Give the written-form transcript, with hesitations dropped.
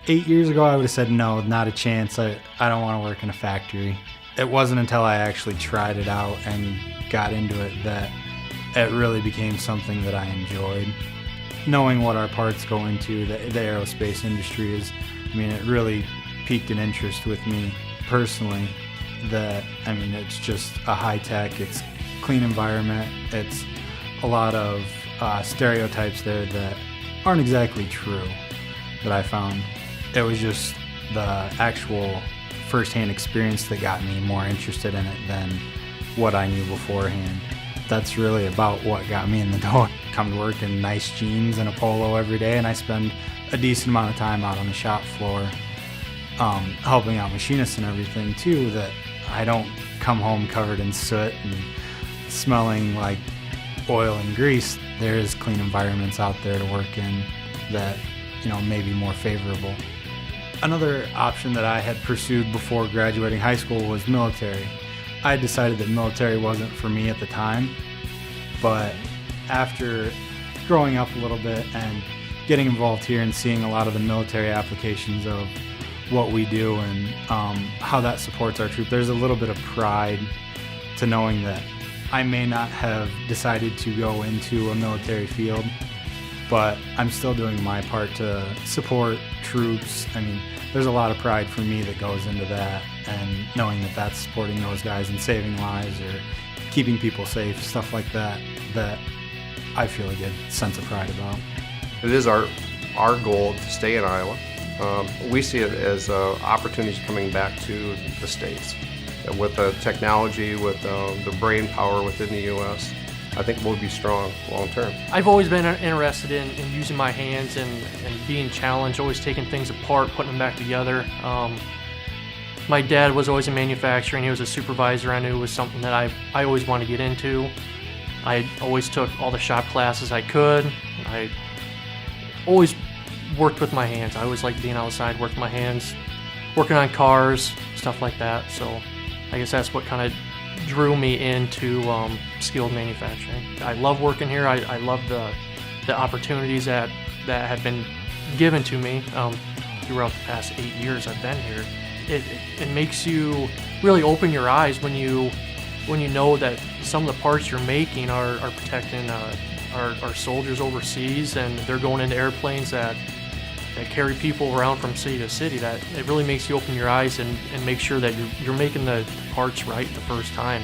8 years ago, I would have said, no, not a chance. I don't want to work in a factory. It wasn't until I actually tried it out and got into it that it really became something that I enjoyed. Knowing what our parts go into, the aerospace industry is, it really piqued an interest with me personally. It's just a high-tech, it's clean environment, it's a lot of stereotypes there that aren't exactly true that I found. It was just the actual first-hand experience that got me more interested in it than what I knew beforehand. That's really about what got me in the door. Come to work in nice jeans and a polo every day, and I spend a decent amount of time out on the shop floor helping out machinists and everything too, that I don't come home covered in soot and smelling like oil and grease. There is clean environments out there to work in that, may be more favorable. Another option that I had pursued before graduating high school was military. I had decided that military wasn't for me at the time, but after growing up a little bit and getting involved here and seeing a lot of the military applications of what we do and how that supports our troop, there's a little bit of pride to knowing that I may not have decided to go into a military field, but I'm still doing my part to support troops. There's a lot of pride for me that goes into that, and knowing that that's supporting those guys and saving lives or keeping people safe, stuff like that, that I feel a good sense of pride about. It is our goal to stay in Iowa. We see it as opportunities coming back to the states. With the technology, with the brain power within the U.S., I think we'll be strong long term. I've always been interested in using my hands and being challenged, always taking things apart, putting them back together. My dad was always in manufacturing. He was a supervisor. I knew it was something that I always wanted to get into. I always took all the shop classes I could. I always worked with my hands. I always liked being outside, working my hands, working on cars, stuff like that. So I guess that's what kind of drew me into skilled manufacturing. I love working here. I love the opportunities that have been given to me throughout the past 8 years I've been here. It makes you really open your eyes when you know that some of the parts you're making are protecting our soldiers overseas, and they're going into airplanes that carry people around from city to city. That it really makes you open your eyes and make sure that you're making the parts right the first time.